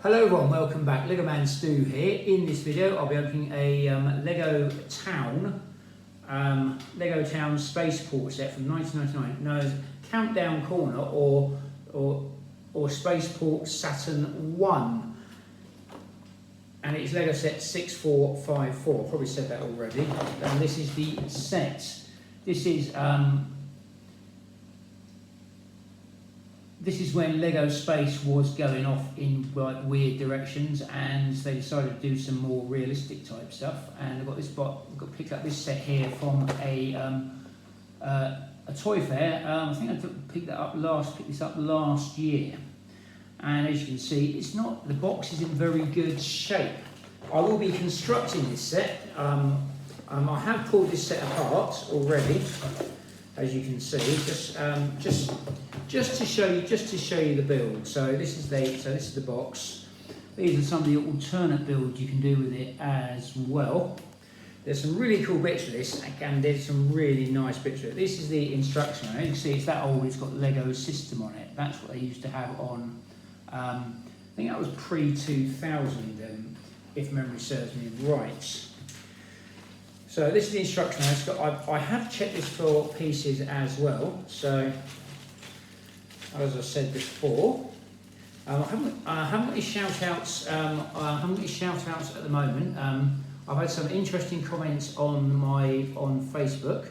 Hello everyone, welcome back. Lego Man Stu here. In this video I'll be opening a Lego Town Spaceport set from 1999, known as Countdown Corner or Spaceport Saturn 1. And it's Lego set 6454. I've probably said that already. And this is the set. This is when Lego Space was going off in like weird directions, and they decided to do some more realistic type stuff. And I've got this picked up this set here from a toy fair. I think I picked this up last year. And as you can see, the box is in very good shape. I will be constructing this set. I have pulled this set apart already, as you can see, just to show you the build. So this is the box. These are some of the alternate builds you can do with it as well. There's some really cool bits with this, and there's some really nice bits with it. This is the instruction manual. You can see it's that old. It's got Lego system on it. That's what they used to have on. I think that was pre-2000, if memory serves me right. So this is the instruction manual. I have checked this for pieces as well. So, as I said before, I haven't got any shout-outs. I haven't got any shout-outs at the moment. I've had some interesting comments on Facebook.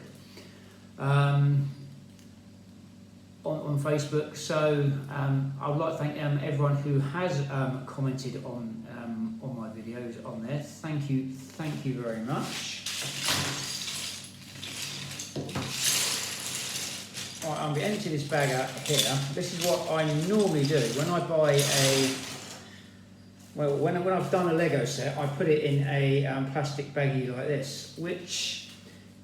On Facebook, so I would like to thank everyone who has commented on my videos on there. Thank you very much. Right, I'm going to empty this bag out here. This is what I normally do when I buy when I've done a Lego set. I put it in a plastic baggie like this, which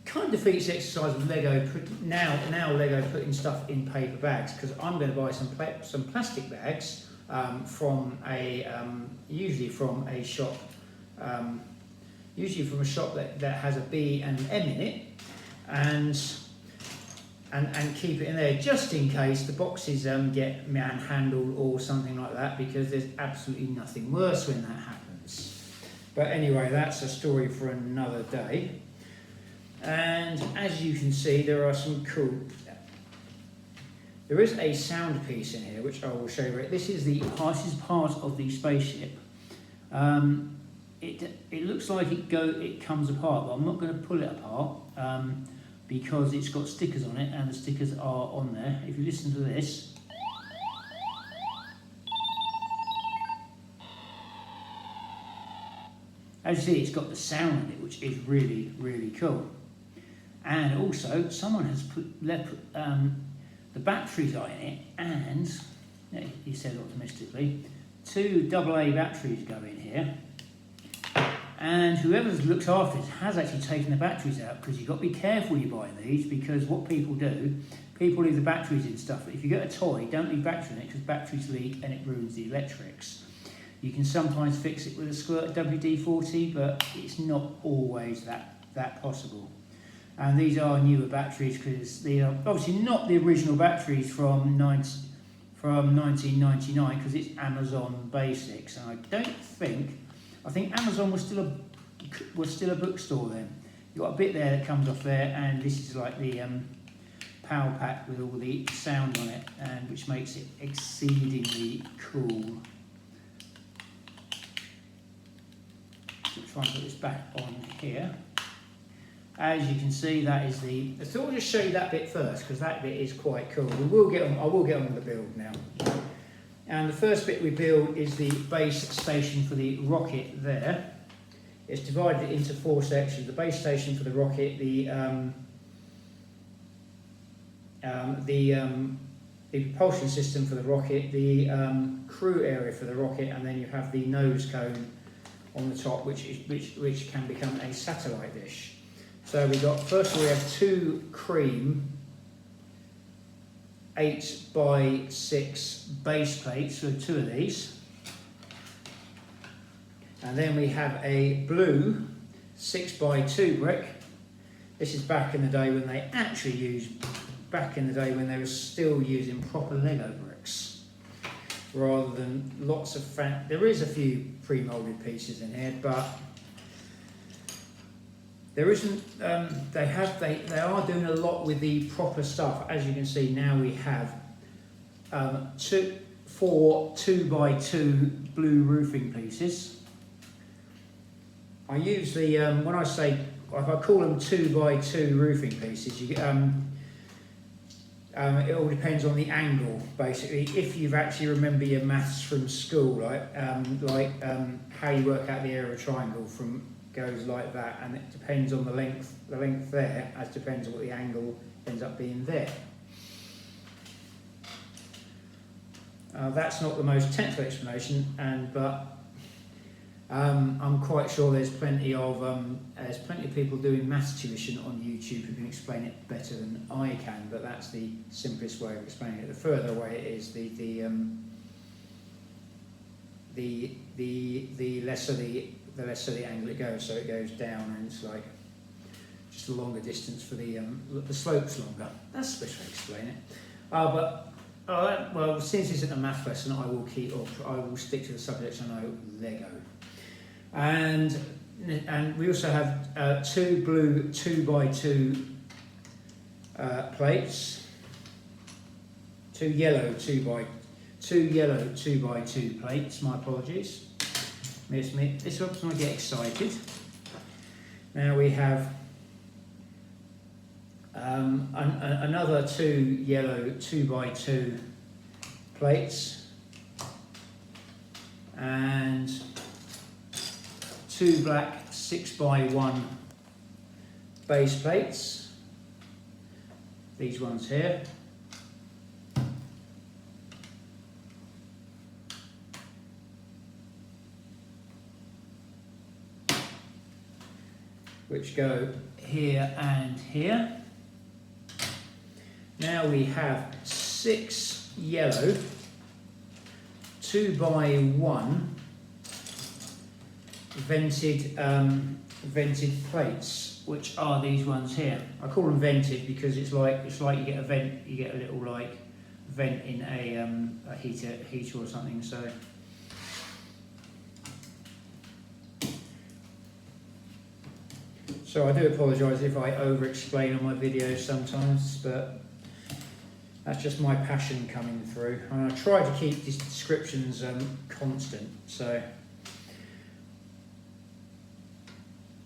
kind of defeats the exercise of Lego now Lego putting stuff in paper bags, because I'm going to buy some plastic bags from usually from a shop that has a B and an M in it, and keep it in there just in case the boxes get manhandled or something like that, because there's absolutely nothing worse when that happens. But anyway, that's a story for another day. And as you can see, there are some cool. There is a sound piece in here, which I will show you. This is part of the spaceship. It looks like it comes apart, but I'm not going to pull it apart because it's got stickers on it, and the stickers are on there. If you listen to this. As you see, it's got the sound in it, which is really, really cool. And also, someone has put the batteries are in it, and he said optimistically, 2 AA batteries go in here. And whoever looks after this has actually taken the batteries out, because you've got to be careful when you're buying these, because what people do, people leave the batteries in stuff. If you get a toy, don't leave batteries in it, because batteries leak and it ruins the electrics. You can sometimes fix it with a squirt WD-40, but it's not always that possible. And these are newer batteries, because they are obviously not the original batteries from 1999, because it's Amazon Basics. And I think Amazon was still a bookstore then. You've got a bit there that comes off there, and this is like the power pack with all the sound on it, and which makes it exceedingly cool. So try and put this back on here. As you can see, that is the. So I'll just show you that bit first, because that bit is quite cool. I will get on the build now. And the first bit we build is the base station for the rocket there. It's divided into 4 sections: the base station for the rocket, the propulsion system for the rocket, the crew area for the rocket, and then you have the nose cone on the top, which can become a satellite dish. So first of all we have 2 cream 8x6 base plates, so 2 of these. And then we have a blue 6x2 brick. This is back in the day when they were still using proper Lego bricks. rather than lots of there is a few pre-molded pieces in here, but there isn't. They are doing a lot with the proper stuff. As you can see, now we have 4 2x2 blue roofing pieces. I usually, when I say, if I call them 2x2 roofing pieces, you get, it all depends on the angle, basically. If you've actually remember your maths from school, like how you work out the area of a triangle goes like that, and it depends on the length there, as depends on what the angle ends up being there. That's not the most technical explanation, but I'm quite sure there's plenty of people doing maths tuition on YouTube who can explain it better than I can. But that's the simplest way of explaining it. The further away it is, the lesser the angle it goes. So it goes down, and it's like just a longer distance for the slope's longer. That's the best way to explain it. Well, since this isn't a math lesson, I will stick to the subject. I know Lego. And we also have 2 blue 2x2 plates, 2 yellow 2x2 plates. My apologies. This helps me get excited. Now we have another 2 yellow 2x2 plates and 2 black 6x1 base plates, these ones here, which go here and here. Now we have 6 yellow 2x1 vented plates, which are these ones here. I call them vented because it's like you get a vent, you get a little like vent in a heater or something. So I do apologise if I over-explain on my videos sometimes, but that's just my passion coming through. And I try to keep these descriptions constant.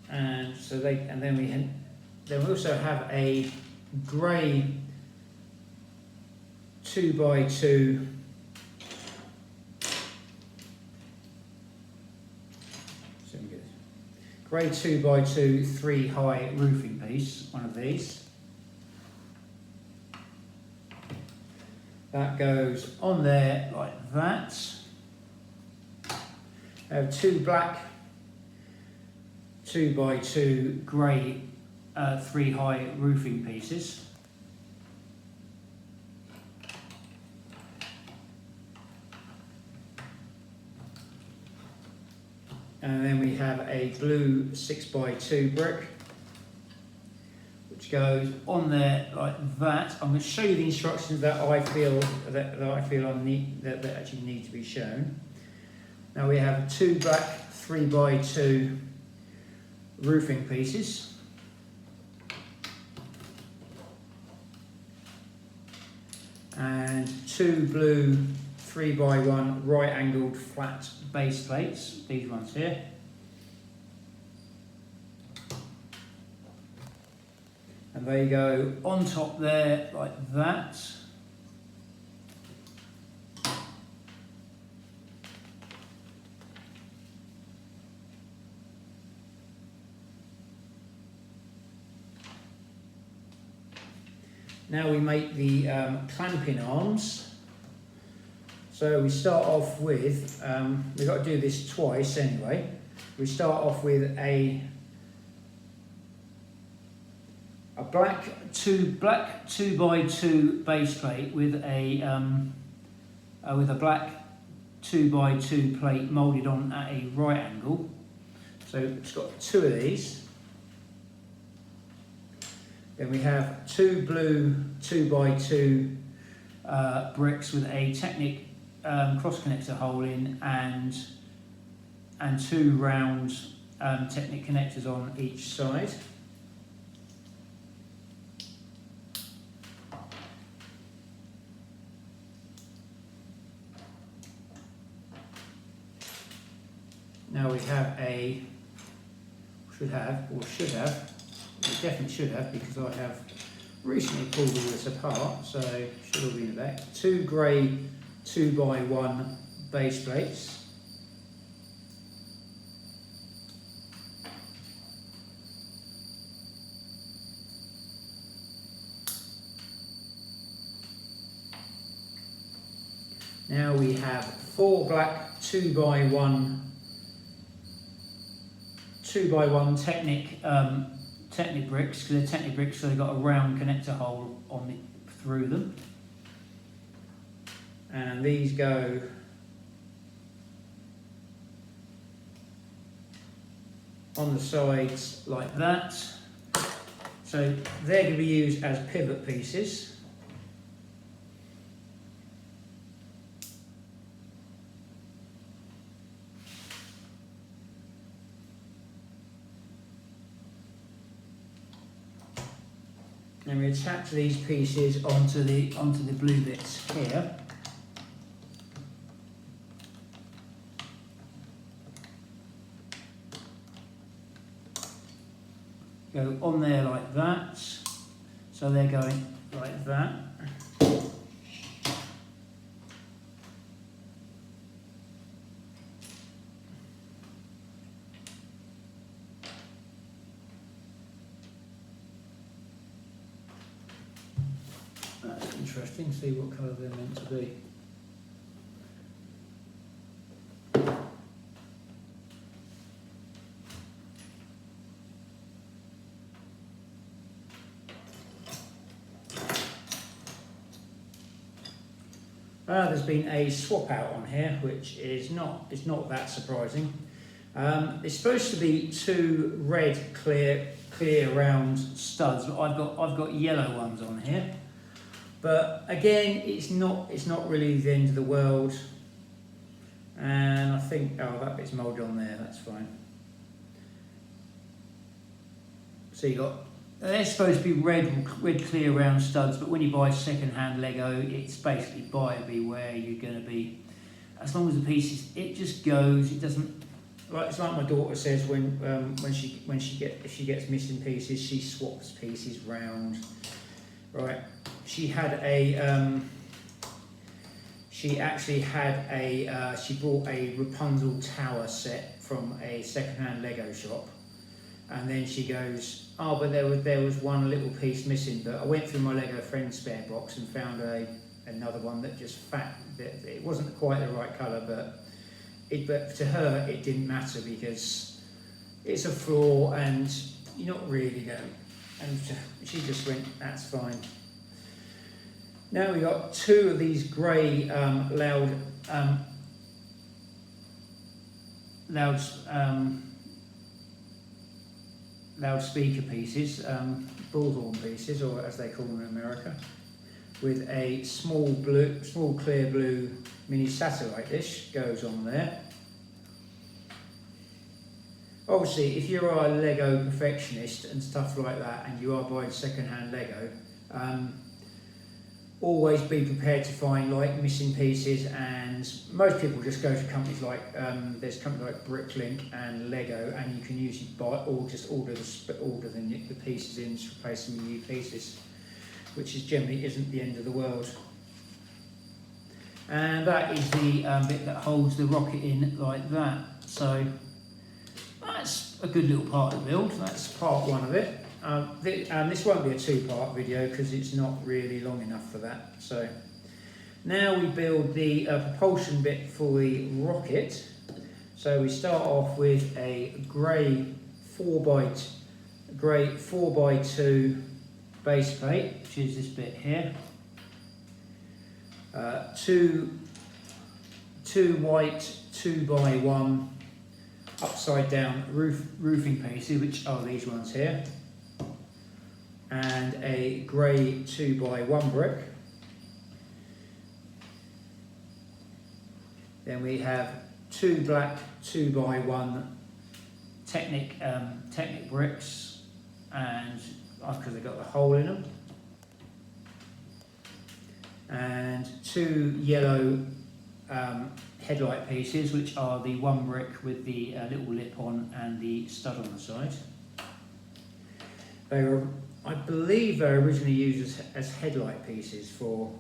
Then we also have a grey 2x2 grey 2x2 3 high roofing piece, one of these. That goes on there like that. I have 2 black 2x2 grey 3 high roofing pieces. And then we have a blue 6x2 brick, which goes on there like that. I'm going to show you the instructions that I feel that actually need to be shown. Now we have 2 black 3x2 roofing pieces. And 2 blue 3x1 right angled flat base plates, these ones here. And they go on top there like that. Now we make the clamping arms. So we start off with, we've got to do this twice anyway. We start off with a black 2x2 base plate with a black 2x2 plate moulded on at a right angle. So it's got 2 of these. Then we have 2 blue 2x2 bricks with a Technic cross connector hole in and 2 round Technic connectors on each side. Now we have we definitely should have, because I have recently pulled all this apart, so should all be in the back. 2 grey 2x1 base plates. Now we have 4 black 2x1 Technic bricks, because they're Technic bricks, so they've got a round connector hole through them. And these go on the sides like that. So they're going to be used as pivot pieces. And we attach these pieces onto the blue bits here. Go on there like that. So they're going like that. Interesting, see what colour they're meant to be. There's been a swap out on here, which is not that surprising. It's supposed to be 2 red clear round studs, but I've got yellow ones on here. But again, it's not really the end of the world. And I think, oh, that bit's moulded on there, that's fine. So they're supposed to be red clear round studs, but when you buy second-hand Lego, it's basically buyer beware. You're going to be, as long as the pieces, it just goes. It doesn't. Like, it's like my daughter says if she gets missing pieces, she swaps pieces round. Right. She bought a Rapunzel tower set from a second-hand Lego shop, and then she goes, oh, but there was one little piece missing. But I went through my Lego Friends spare box and found another one that it wasn't quite the right colour, but to her it didn't matter, because it's a flaw and you're not really going. And she just went, that's fine. Now we've got 2 of these grey loudspeaker pieces, bullhorn pieces, or as they call them in America, with a small clear blue mini satellite dish goes on there. Obviously, if you're a Lego perfectionist and stuff like that, and you are buying second-hand Lego, always be prepared to find missing pieces, and most people just go to companies like there's companies like Bricklink and Lego, and you can usually buy or just order the pieces in, to replace them with new pieces, which generally isn't the end of the world. And that is the bit that holds the rocket in like that. So that's a good little part of the build. That's part 1 of it. This won't be a 2-part video because it's not really long enough for that. So now we build the propulsion bit for the rocket. So we start off with a grey 4x2 base plate, which is this bit here. 2 white 2x1 upside down roofing pieces, which are these ones here, and a grey 2x1 brick. Then we have 2 black 2x1 Technic bricks, and because they've got the hole in them, and 2 yellow headlight pieces, which are the 1 brick with the little lip on and the stud on the side. They were, I believe, they were originally used as headlight pieces for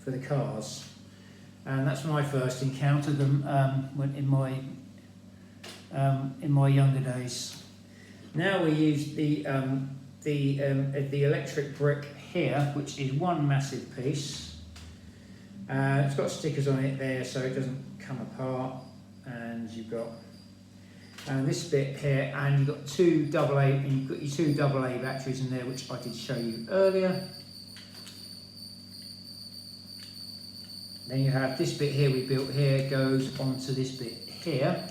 the cars, and that's when I first encountered them in my younger days. Now we use the electric brick here, which is 1 massive piece. It's got stickers on it there, so it doesn't come apart. And you've got this bit here, and you've got 2 AA, and you've got your 2 AA batteries in there, which I did show you earlier. Then you have this bit here we built here, goes onto this bit here.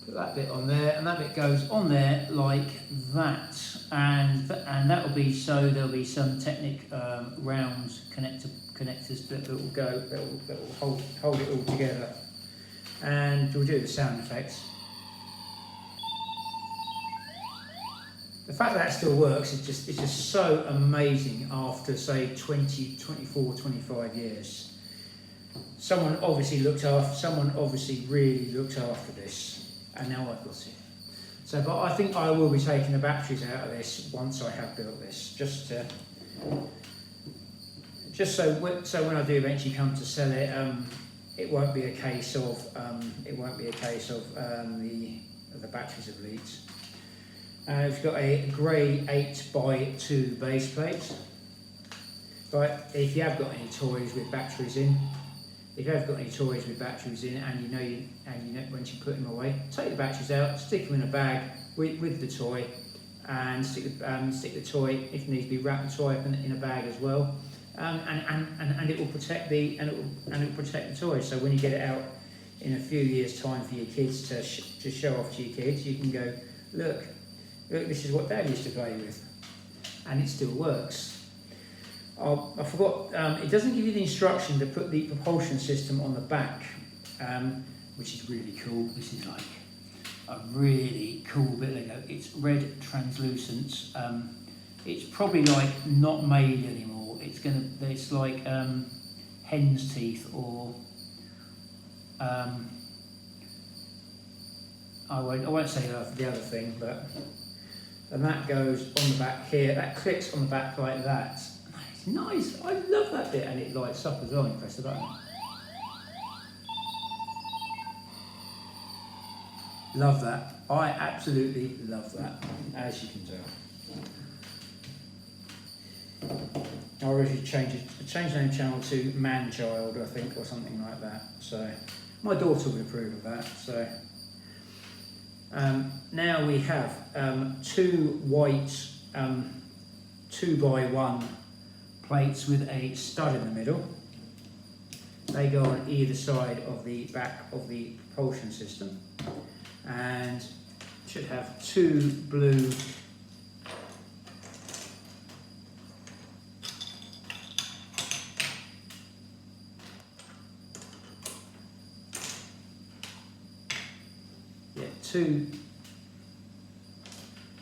Put that bit on there, and that bit goes on there like that. And that will be, so there'll be some Technic round connectors that will go, that will hold it all together. And we'll do the sound effects. The fact that still works is just so amazing after, say, 20, 24, 25 years. Someone obviously really looked after this, and now I've got it. So, but I think I will be taking the batteries out of this once I have built this, just so when I do eventually come to sell it, it won't be a case of the batteries have leaked. We've got a grey 8x2 base plate. But if you have got any toys with batteries in, and you know once you put them away, take the batteries out, stick them in a bag with the toy, and stick the toy, if needs be, wrap the toy up in a bag as well, and it will protect the toy. So when you get it out in a few years' time for your kids to show off to your kids, you can go, look, this is what Dad used to play with, and it still works. I forgot, it doesn't give you the instruction to put the propulsion system on the back, which is really cool. This is like a really cool bit of Lego. It's red translucent. It's probably like not made anymore. It's like hen's teeth, or I won't say the other thing, but, and that goes on the back here. That clicks on the back like that. It's nice. I love that bit, and it lights up as well when you press the button. Love that. I absolutely love that, as you can tell. I already changed the name channel to Man-Child, I think, or something like that. So my daughter would approve of that. So now we have 2 white 2x1 plates with a stud in the middle. They go on either side of the back of the propulsion system, and should have 2 blue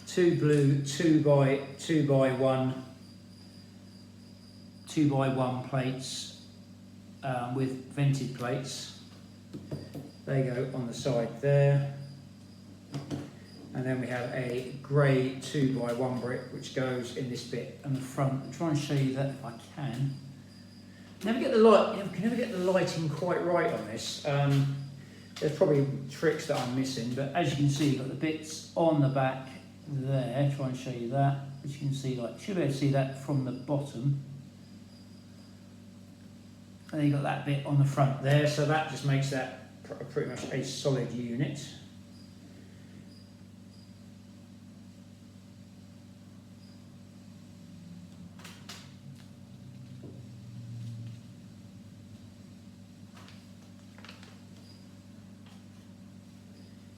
two blue 2x1 plates with vented plates. They go on the side there, and then we have a grey 2x1 brick which goes in this bit on the front. I'll try and show you that if I can. Never get the lighting quite right on this. There's probably tricks that I'm missing, but as you can see, you've got the bits on the back there. Try and show you that. As you can see, should be able to see that from the bottom. And then you've got that bit on the front there, so that just makes that pretty much a solid unit.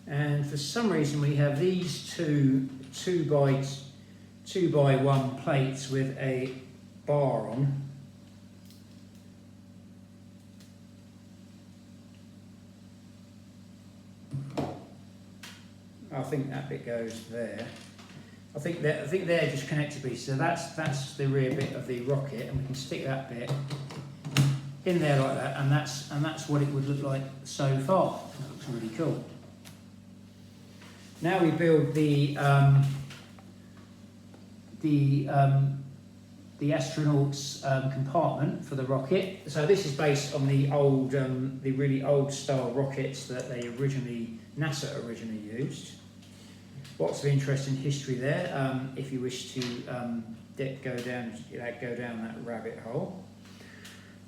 And and for some reason we have these two 2x1 plates with a bar on. I think that bit goes there. I think they're just connected pieces. So that's the rear bit of the rocket, and we can stick that bit in there like that, and that's what it would look like so far. That looks really cool. Now we build the astronaut's compartment for the rocket. So this is based on the old, the really old style rockets that NASA originally used. Lots of interesting history there. If you wish to go down that rabbit hole.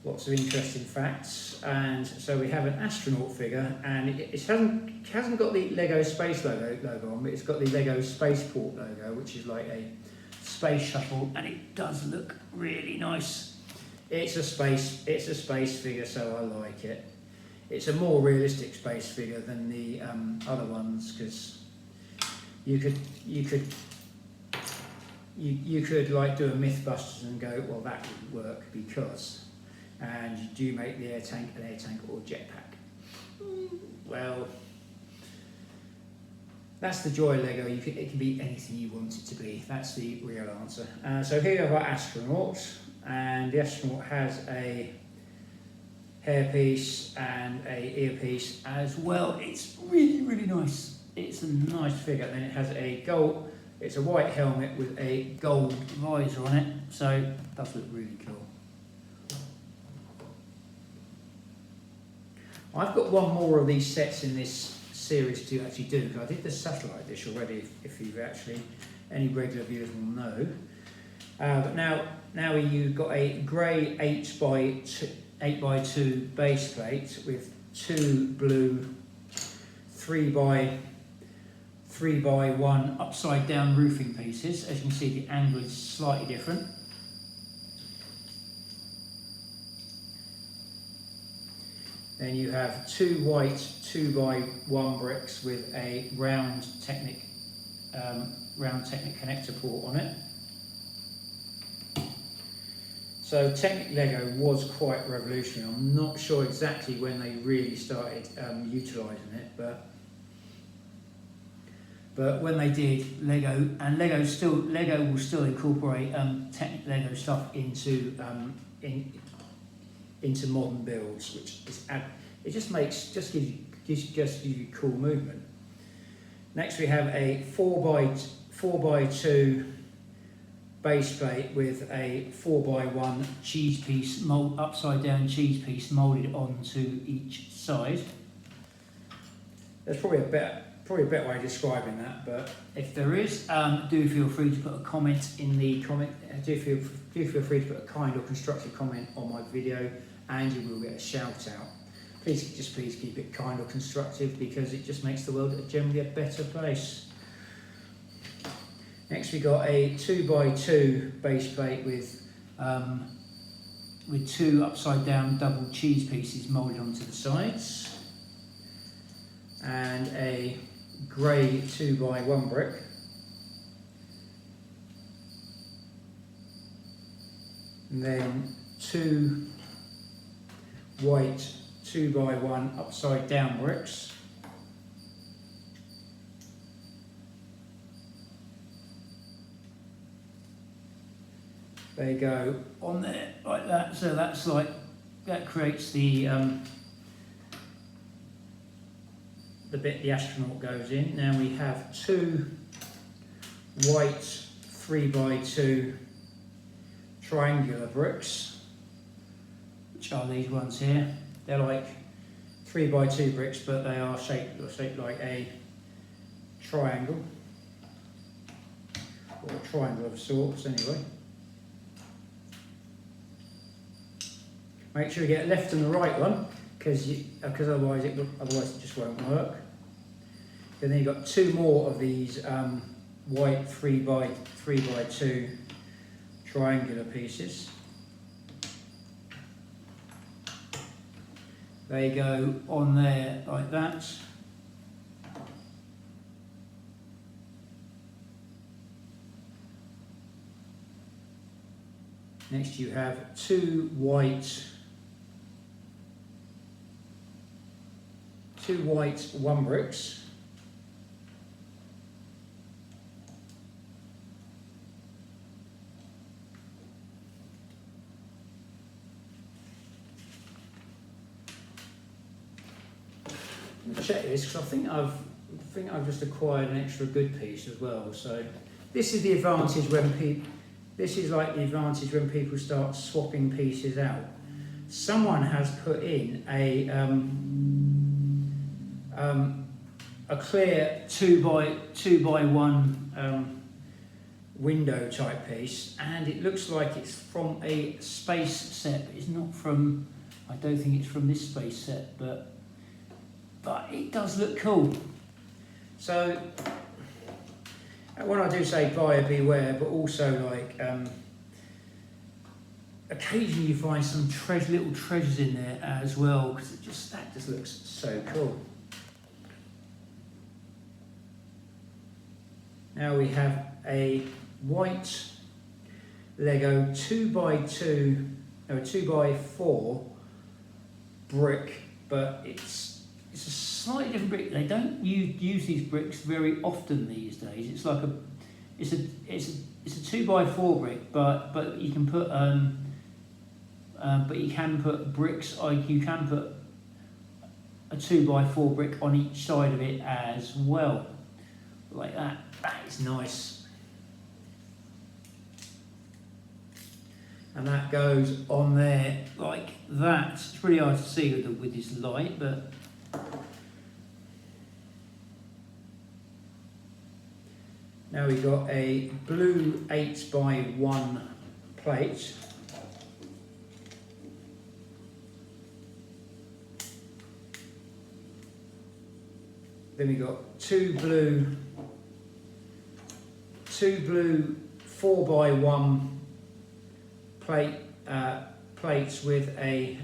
Lots of interesting facts. And so we have an astronaut figure, and it hasn't got the Lego Space logo on, but it's got the Lego Spaceport logo, which is like a space shuttle, and it does look really nice. It's a space figure, so I like it. It's a more realistic space figure than the other ones, because you could like do a Mythbusters and go, well, that wouldn't work because, and do you make the air tank an air tank or jetpack? Well, that's the joy of Lego. It can be anything you want it to be. That's the real answer. So here you have our astronaut, and the astronaut has a hairpiece and a earpiece as well. It's really, really nice. It's a nice figure. Then it has it's a white helmet with a gold visor on it, so it does look really cool. I've got one more of these sets in this series to actually do, because I did the satellite dish already, if you've actually, any regular viewers will know. But now you've got a grey 8x2 base plate with two blue 3x1 upside down roofing pieces. As you can see, the angle is slightly different. Then you have two white 2x1 bricks with a round Technic connector port on it. So Technic Lego was quite revolutionary. I'm not sure exactly when they really started utilising it, but when they did, Lego will still incorporate Technic Lego stuff into modern builds, which is gives you cool movement. Next we have a 4x2 base plate with a 4x1 cheese piece upside down cheese piece moulded onto each side. There's probably a better way of describing that, but if there is, do feel free to put a comment in the comment. Do feel free to put a kind or constructive comment on my video, and you will get a shout out. Please keep it kind or constructive, because it just makes the world generally a better place. Next we got a 2x2 base plate with two upside down double cheese pieces moulded onto the sides, and a grey 2x1 brick. And then two white 2x1 upside down bricks. They go on there like that, so that creates the bit the astronaut goes in. Now we have two white 3x2 triangular bricks, which are these ones here. They're like 3x2 bricks, but they are shaped like a triangle, or a triangle of sorts anyway. Make sure you get left and the right one, because otherwise it just won't work. And then you've got two more of these white 3x2 triangular pieces. They go on there like that. Next you have two white one bricks. Check this because I think I've just acquired an extra good piece as well. So this is the advantage when people start swapping pieces out. Someone has put in a clear 2x1 window type piece, and it looks like it's from a space set. It's not from. I don't think it's from this space set, but it does look cool. So when I do say buyer beware, but also like occasionally you find some little treasures in there as well, because that just looks so cool. Now we have a white Lego 2x4 brick, but it's a slightly different brick. They don't use these bricks very often these days. It's like it's a 2x4 brick, but you can put bricks. You can put a 2x4 brick on each side of it as well, like that. That is nice. And that goes on there like that. It's really hard to see with this light, but now we've got a blue 8x1 plate. Then we got two blue 4x1 plates with a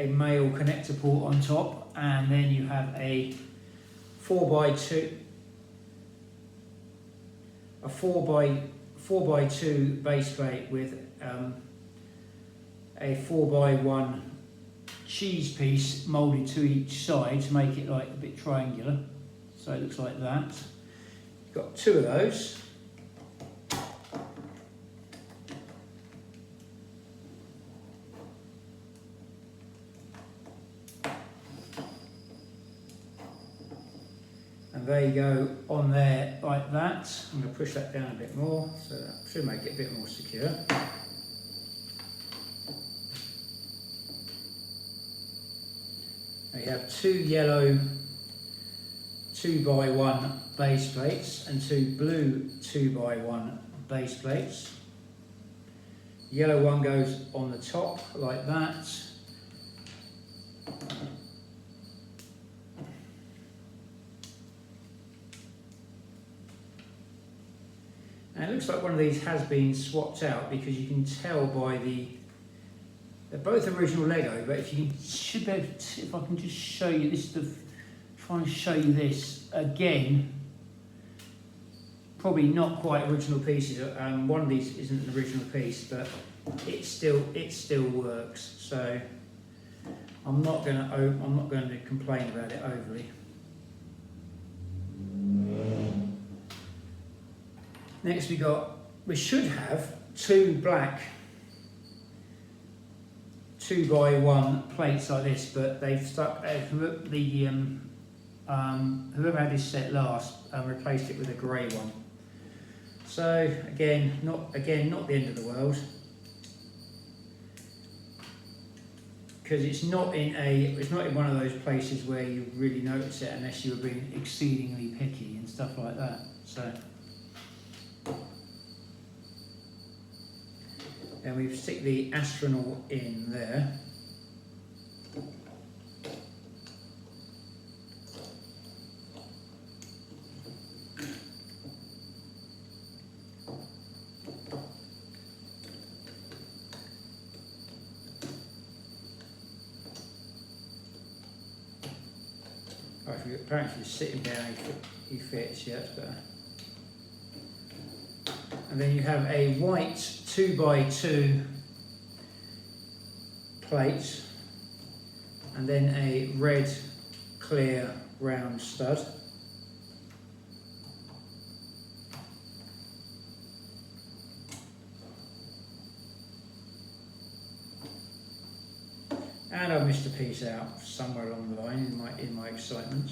male connector port on top, and then you have a 4x2 base plate with a 4x1 cheese piece moulded to each side to make it like a bit triangular. So it looks like that. Got two of those. And they go on there like that. I'm going to push that down a bit more, so that should make it a bit more secure. We have two yellow 2x1 base plates and two blue 2x1 base plates. The yellow one goes on the top like that. And it looks like one of these has been swapped out, because you can tell by they're both original Lego, but if I can just show you this, try and show you this again. Probably not quite original pieces. One of these isn't an original piece, but it still works. So I'm not going to complain about it overly. Next we should have two black 2x1 plates like this, but whoever had this set last replaced it with a grey one. So again, not the end of the world, because it's not in one of those places where you really notice it unless you were being exceedingly picky and stuff like that. So. And we stick the Astronaut in there. Apparently just sitting down he fits, yeah, that's better. And then you have a white 2x2 plate, and then a red clear round stud. And I missed a piece out somewhere along the line in my excitement.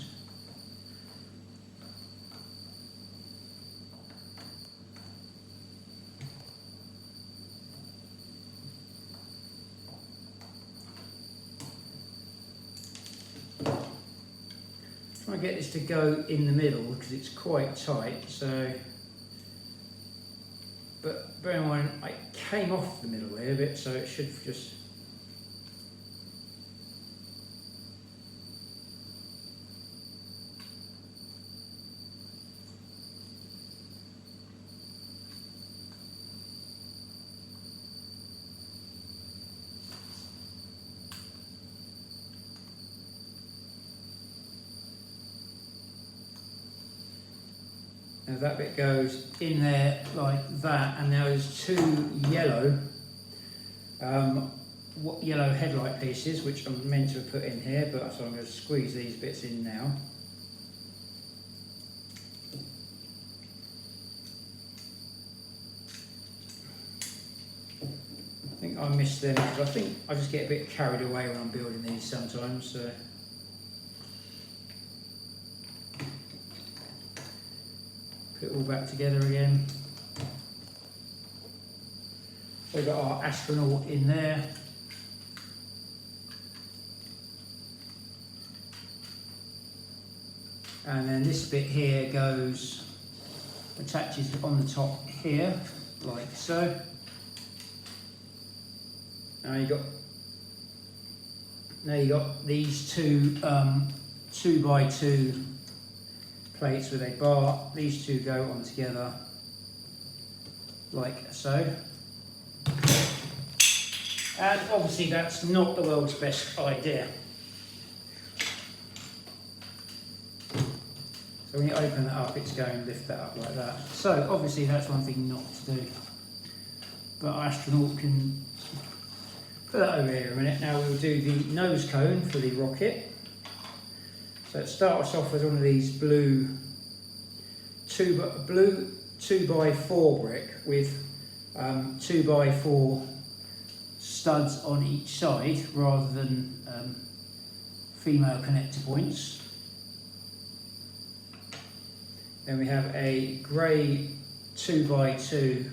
Try and get this to go in the middle because it's quite tight. So, but bear in mind, I came off the middle there a bit, so it should just. Now that bit goes in there like that, and now there's two yellow yellow headlight pieces which I'm meant to have put in here, but so I'm going to squeeze these bits in now. I think I missed them because I think I just get a bit carried away when I'm building these sometimes. So. Put it all back together again. So we've got our astronaut in there. And then this bit here attaches on the top here, like so. Now you got these two 2x2 plates with a bar. These two go on together like so. And obviously that's not the world's best idea. So when you open that up, it's going to lift that up like that. So obviously that's one thing not to do. But our astronaut can put that over here a minute. Now we'll do the nose cone for the rocket. So it starts off with one of these blue 2x4 brick with 2x4 studs on each side rather than female connector points. Then we have a grey 2x2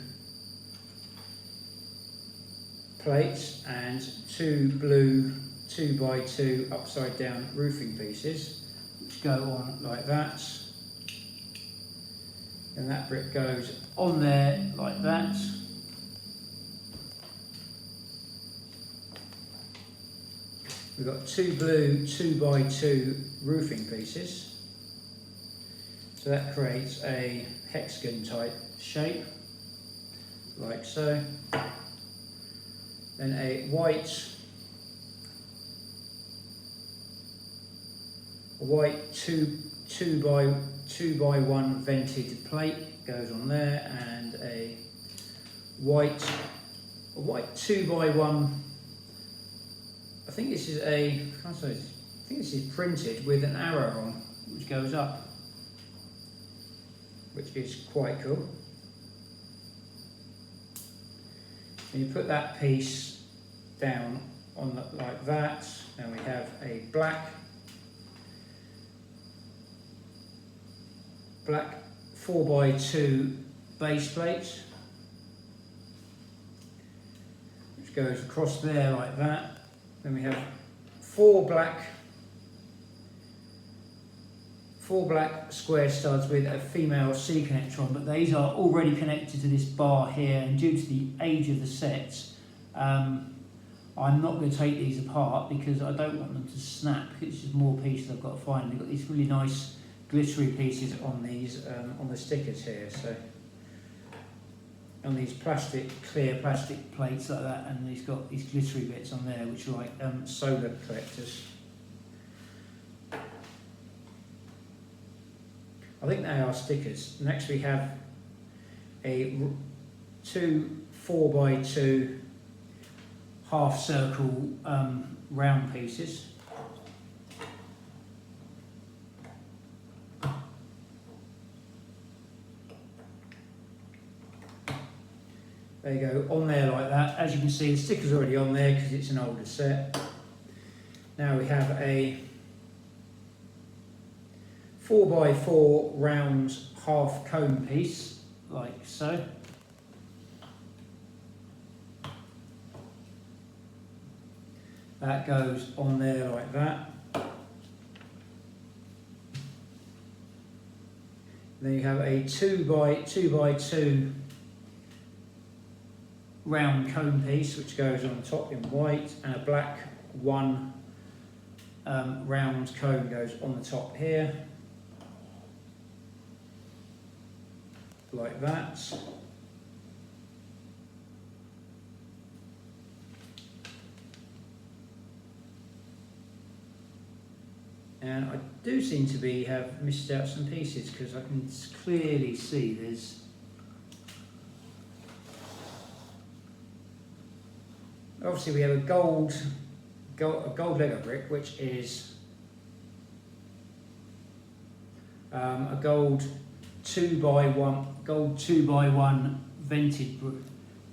plates and two blue 2x2 upside down roofing pieces which go on like that. And that brick goes on there like that. We've got two blue 2x2 roofing pieces. So that creates a hexagon type shape, like so. Then a white 2x1 vented plate goes on there, and a white 2x1. I think this is printed with an arrow on, which goes up, which is quite cool. And you put that piece down on like that. Now we have a black 4x2 base plate, which goes across there like that. Then we have four black square studs with a female C connector on, but these are already connected to this bar here, and due to the age of the sets, I'm not going to take these apart because I don't want them to snap. It's just more pieces I've got to find. They've got these really nice glittery pieces on these on the stickers here, so on these clear plastic plates like that, and he's got these glittery bits on there which are like solar collectors. I think they are stickers. Next we have a two 4x2 half circle round pieces. There you go, on there like that. As you can see, the sticker's already on there because it's an older set. Now we have a 4x4 round half cone piece, like so. That goes on there like that. Then you have a 2x2 round cone piece which goes on top in white, and a black one round cone goes on the top here, like that. And I do seem to have missed out some pieces because I can clearly see there's obviously we have a gold Lego brick, which is a gold 2x1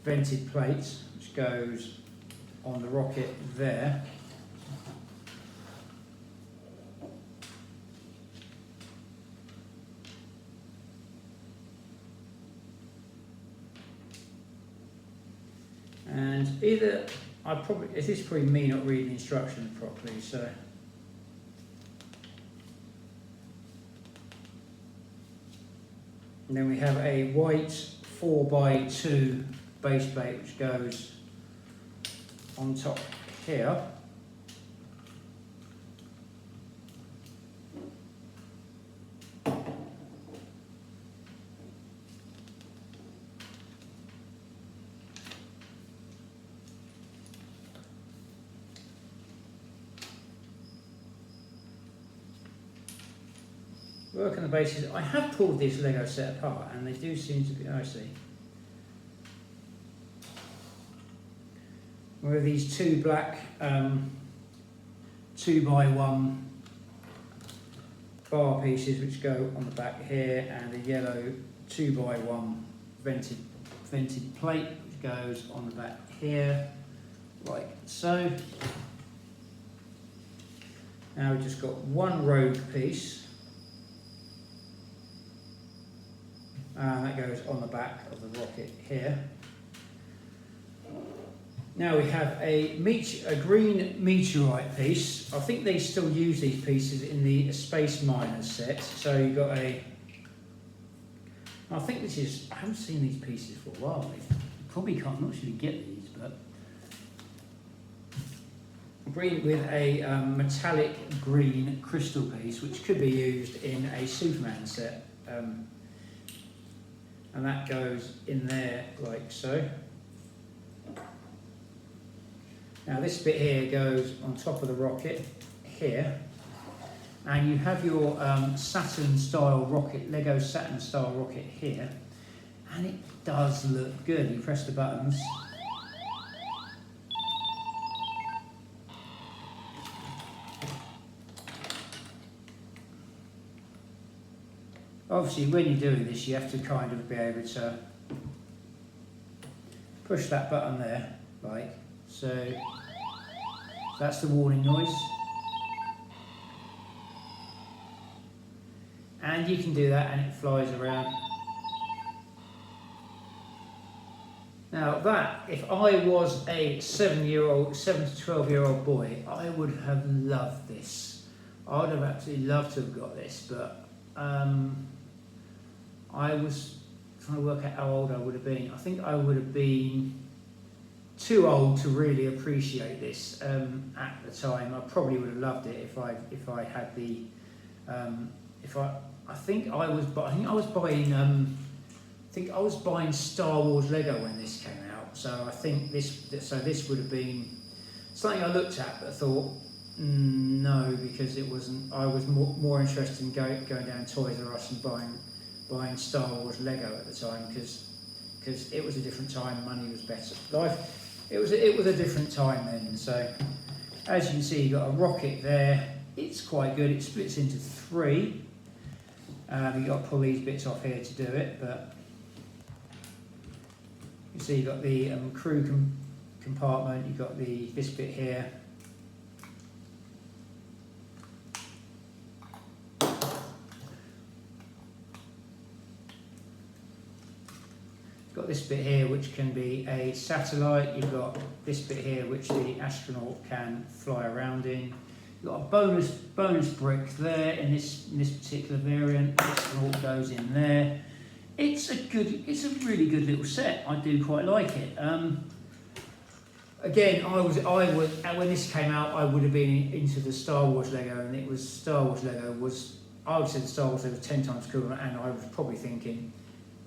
vented plate, which goes on the rocket there. And either this is probably me not reading the instructions properly, so and then we have a white 4x2 base plate which goes on top here. Work on the basis. I have pulled this Lego set apart and they do seem to be, I see. With these two black 2x1 bar pieces which go on the back here, and a yellow 2x1 vented plate which goes on the back here, like so. Now we've just got one rogue piece. That goes on the back of the rocket here. Now we have a green meteorite piece. I think they still use these pieces in the Space Miners set. So you've got I think this is, I haven't seen these pieces for a while. You probably can't actually get these, but green with a metallic green crystal piece, which could be used in a Superman set. And that goes in there like so. Now this bit here goes on top of the rocket here, and you have your Saturn style rocket, Lego Saturn style rocket here, and it does look good. You press the buttons. Obviously, when you're doing this, you have to kind of be able to push that button there, like so. That's the warning noise. And you can do that and it flies around. Now that, if I was a 7 to 12-year-old boy, I would have loved this. I would have absolutely loved to have got this, but I was trying to work out how old I would have been. I think I would have been too old to really appreciate this at the time. I probably would have loved it if I had the I think I was buying Star Wars Lego when this came out. So I think this would have been something I looked at but thought no, because it wasn't. I was more interested in going down Toys R Us and buying Star Wars Lego at the time, because because it was a different time, money was better. Life, it was a different time then. So as you can see, you've got a rocket there. It's quite good. It splits into 3. You've got to pull these bits off here to do it, but you see you've got the crew compartment. You've got this bit here. Got this bit here which can be a satellite. You've got this bit here which the astronaut can fly around in. You've got a bonus brick there in this particular variant. The astronaut goes in there. It's a really good little set. I do quite like it. Again, I would when this came out, I would have been into the Star Wars Lego, and it was Star Wars Lego was, I would say the Star Wars Lego was 10 times cooler, and I was probably thinking,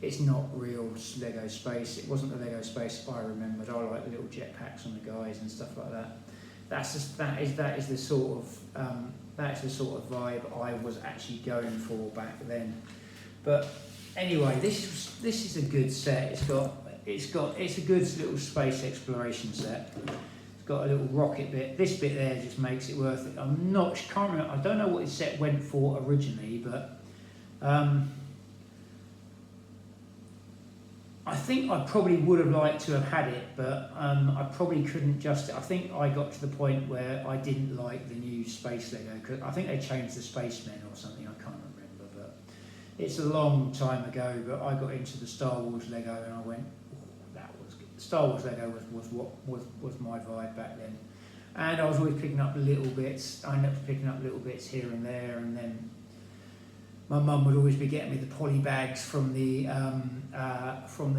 it's not real Lego space. It wasn't the Lego space I remembered. I like the little jetpacks on the guys and stuff like that. That is the sort of vibe I was actually going for back then. But anyway, this is a good set. It's a good little space exploration set. It's got a little rocket bit. This bit there just makes it worth it. Can't remember. I don't know what this set went for originally, but. I think I probably would have liked to have had it, but I probably couldn't I think I got to the point where I didn't like the new Space Lego, because I think they changed the Spacemen or something, I can't remember, but it's a long time ago. But I got into the Star Wars Lego and I went, oh, that was good. Star Wars Lego was my vibe back then. And I was always picking up little bits. I ended up picking up little bits here and there, and then my mum would always be getting me the poly bags from the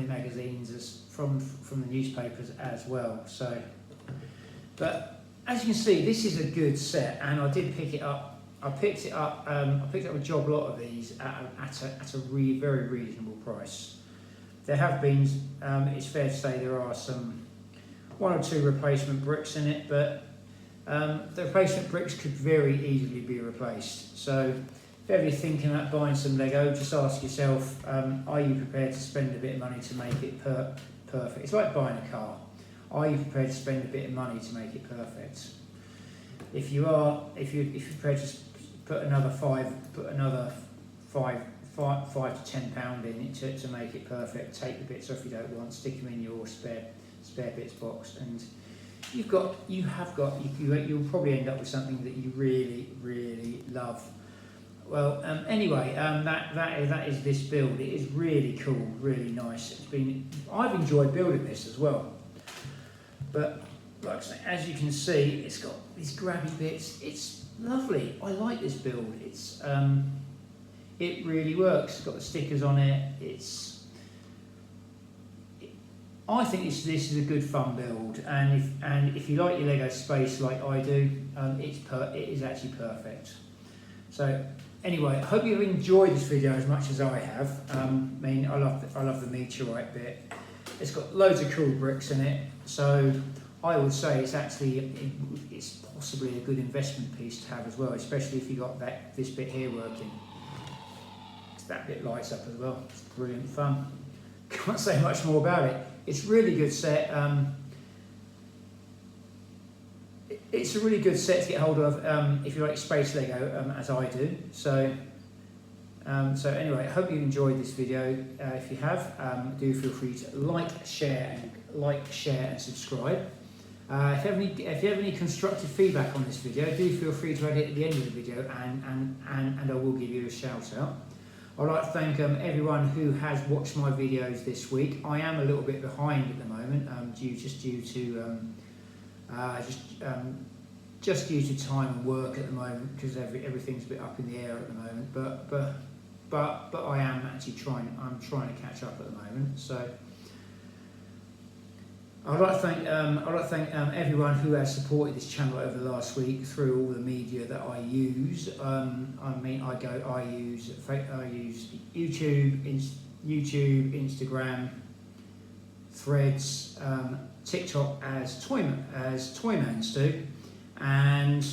magazines, from the newspapers as well. So, but as you can see, this is a good set, and I did pick it up. I picked up a job lot of these at a very reasonable price. There have been, it's fair to say, there are some 1 or 2 replacement bricks in it, but the replacement bricks could very easily be replaced. So if ever you're thinking about buying some Lego, just ask yourself, are you prepared to spend a bit of money to make it perfect? It's like buying a car. Are you prepared to spend a bit of money to make it perfect? If you are, if you're prepared to put another five to £10 in it to make it perfect, take the bits off you don't want, stick them in your spare bits box, and you'll probably end up with something that you really love. Well, anyway, that is this build. It is really cool, really nice. I've enjoyed building this as well. But like I say, as you can see, it's got these grabby bits. It's lovely. I like this build. It really works. It's got the stickers on it. I think this is a good fun build, and if you like your Lego space like I do, it is actually perfect. So anyway, I hope you've enjoyed this video as much as I have. I love the meteorite bit. It's got loads of cool bricks in it, so I would say it's possibly a good investment piece to have as well, especially if you got this bit here working. That bit lights up as well. It's brilliant fun. Can't say much more about it. It's a really good set. It's a really good set to get hold of if you like space Lego, as I do. So anyway, I hope you enjoyed this video. If you have, do feel free to like, share, and subscribe. If you have any constructive feedback on this video, do feel free to add it at the end of the video, and I will give you a shout out. I'd like to thank everyone who has watched my videos this week. I am a little bit behind at the moment, due to time and work at the moment, because everything's a bit up in the air at the moment. But I am actually trying to catch up at the moment. So I'd like to thank everyone who has supported this channel over the last week through all the media that I use. I use YouTube, Instagram, Threads, TikTok as Toymans do, and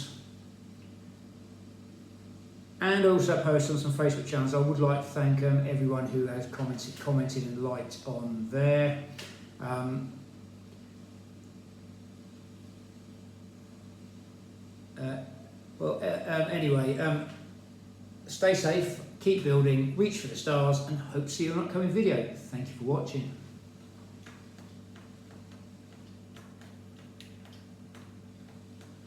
and also post on some Facebook channels. I would like to thank everyone who has commented and liked on there. Anyway, stay safe, keep building, reach for the stars, and hope to see you on an upcoming video. Thank you for watching.